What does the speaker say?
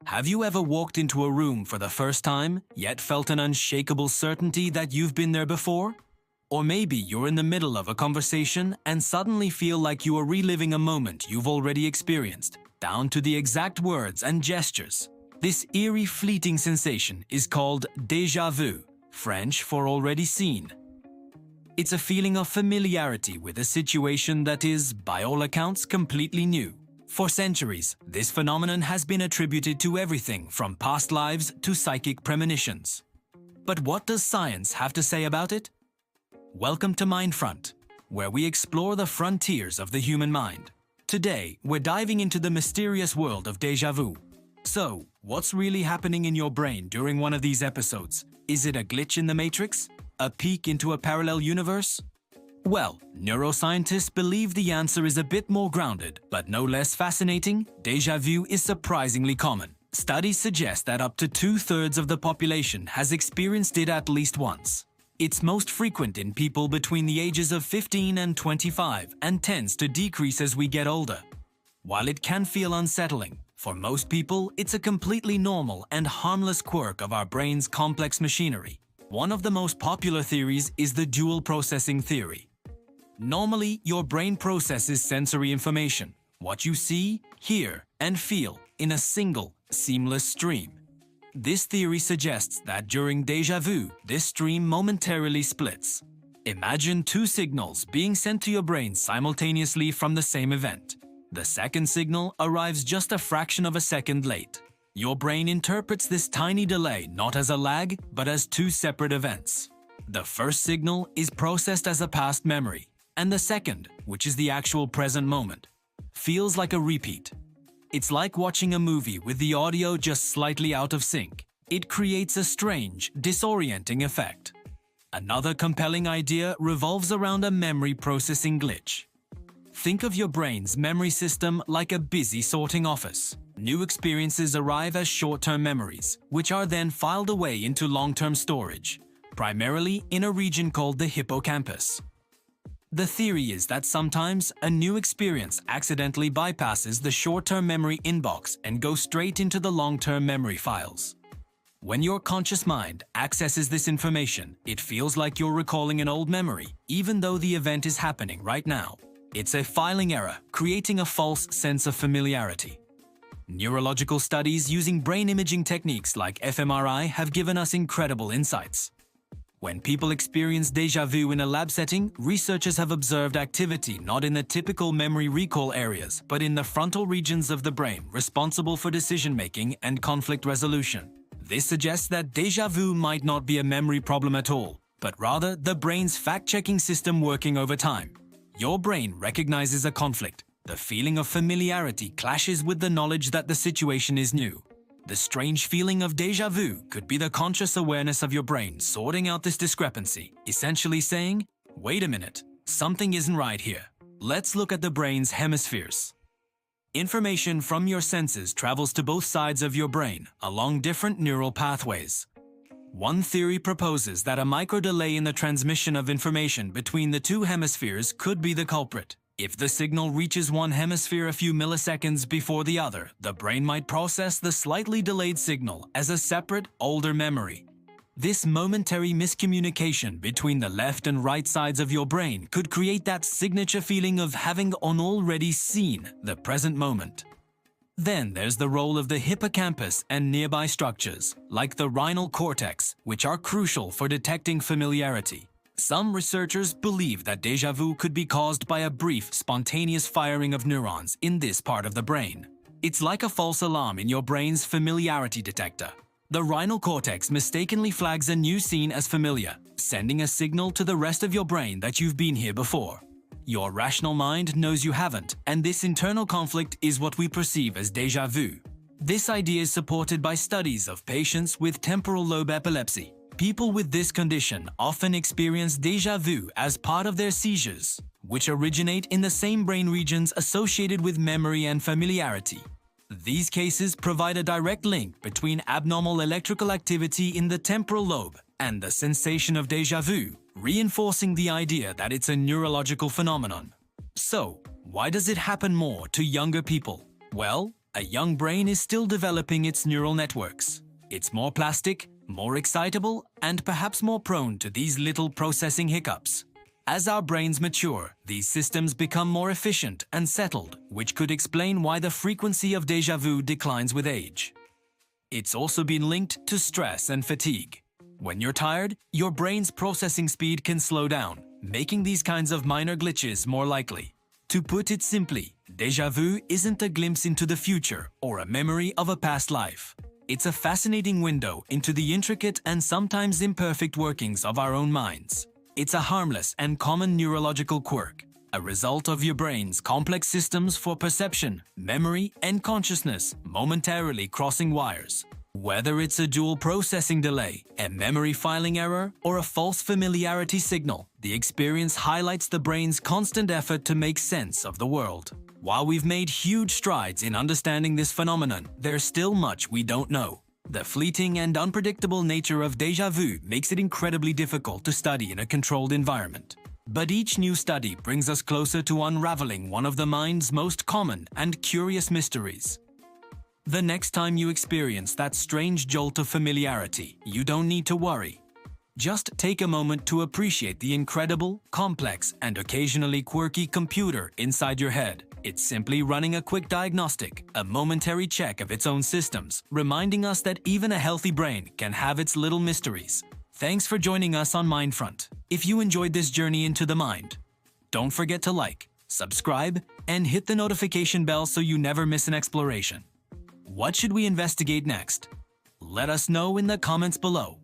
Have you ever walked into a room for the first time, yet felt an unshakable certainty that you've been there before? Or maybe you're in the middle of a conversation and suddenly feel like you are reliving a moment you've already experienced, down to the exact words and gestures. This eerie, fleeting sensation is called déjà vu, French for already seen. It's a feeling of familiarity with a situation that is, by all accounts, completely new. For centuries, this phenomenon has been attributed to everything from past lives to psychic premonitions. But what does science have to say about it? Welcome to MindFront, where we explore the frontiers of the human mind. Today, we're diving into the mysterious world of déjà vu. So, what's really happening in your brain during one of these episodes? Is it a glitch in the matrix? A peek into a parallel universe? Well, neuroscientists believe the answer is a bit more grounded, but no less fascinating. Déjà vu is surprisingly common. Studies suggest that up to 2/3 of the population has experienced it at least once. It's most frequent in people between the ages of 15 and 25 and tends to decrease as we get older. While it can feel unsettling, for most people it's a completely normal and harmless quirk of our brain's complex machinery. One of the most popular theories is the dual processing theory. Normally, your brain processes sensory information, what you see, hear, and feel, in a single, seamless stream. This theory suggests that during déjà vu, this stream momentarily splits. Imagine two signals being sent to your brain simultaneously from the same event. The second signal arrives just a fraction of a second late. Your brain interprets this tiny delay not as a lag, but as two separate events. The first signal is processed as a past memory, and the second, which is the actual present moment, feels like a repeat. It's like watching a movie with the audio just slightly out of sync. It creates a strange, disorienting effect. Another compelling idea revolves around a memory processing glitch. Think of your brain's memory system like a busy sorting office. New experiences arrive as short-term memories, which are then filed away into long-term storage, primarily in a region called the hippocampus. The theory is that sometimes a new experience accidentally bypasses the short-term memory inbox and goes straight into the long-term memory files. When your conscious mind accesses this information, it feels like you're recalling an old memory, even though the event is happening right now. It's a filing error, creating a false sense of familiarity. Neurological studies using brain imaging techniques like fMRI have given us incredible insights. When people experience déjà vu in a lab setting, researchers have observed activity not in the typical memory recall areas, but in the frontal regions of the brain responsible for decision-making and conflict resolution. This suggests that déjà vu might not be a memory problem at all, but rather the brain's fact-checking system working over time. Your brain recognizes a conflict. The feeling of familiarity clashes with the knowledge that the situation is new. The strange feeling of déjà vu could be the conscious awareness of your brain sorting out this discrepancy, essentially saying, wait a minute, something isn't right here. Let's look at the brain's hemispheres. Information from your senses travels to both sides of your brain along different neural pathways. One theory proposes that a micro delay in the transmission of information between the two hemispheres could be the culprit. If the signal reaches one hemisphere a few milliseconds before the other, the brain might process the slightly delayed signal as a separate, older memory. This momentary miscommunication between the left and right sides of your brain could create that signature feeling of having already seen the present moment. Then there's the role of the hippocampus and nearby structures, like the rhinal cortex, which are crucial for detecting familiarity. Some researchers believe that déjà vu could be caused by a brief, spontaneous firing of neurons in this part of the brain. It's like a false alarm in your brain's familiarity detector. The rhinal cortex mistakenly flags a new scene as familiar, sending a signal to the rest of your brain that you've been here before. Your rational mind knows you haven't, and this internal conflict is what we perceive as déjà vu. This idea is supported by studies of patients with temporal lobe epilepsy. People with this condition often experience déjà vu as part of their seizures, which originate in the same brain regions associated with memory and familiarity. These cases provide a direct link between abnormal electrical activity in the temporal lobe and the sensation of déjà vu, reinforcing the idea that it's a neurological phenomenon. So, why does it happen more to younger people? Well, A young brain is still developing its neural networks. It's more plastic, more excitable, and perhaps more prone to these little processing hiccups. As our brains mature, these systems become more efficient and settled, which could explain why the frequency of déjà vu declines with age. It's also been linked to stress and fatigue. When you're tired, your brain's processing speed can slow down, making these kinds of minor glitches more likely. To put it simply, déjà vu isn't a glimpse into the future or a memory of a past life. It's a fascinating window into the intricate and sometimes imperfect workings of our own minds. It's a harmless and common neurological quirk, a result of your brain's complex systems for perception, memory, and consciousness momentarily crossing wires. Whether it's a dual processing delay, a memory filing error, or a false familiarity signal, the experience highlights the brain's constant effort to make sense of the world. While we've made huge strides in understanding this phenomenon, there's still much we don't know. The fleeting and unpredictable nature of déjà vu makes it incredibly difficult to study in a controlled environment. But each new study brings us closer to unraveling one of the mind's most common and curious mysteries. The next time you experience that strange jolt of familiarity, you don't need to worry. Just take a moment to appreciate the incredible, complex, and occasionally quirky computer inside your head. It's simply running a quick diagnostic, a momentary check of its own systems, reminding us that even a healthy brain can have its little mysteries. Thanks for joining us on MindFront. If you enjoyed this journey into the mind, don't forget to like, subscribe, and hit the notification bell so you never miss an exploration. What should we investigate next? Let us know in the comments below.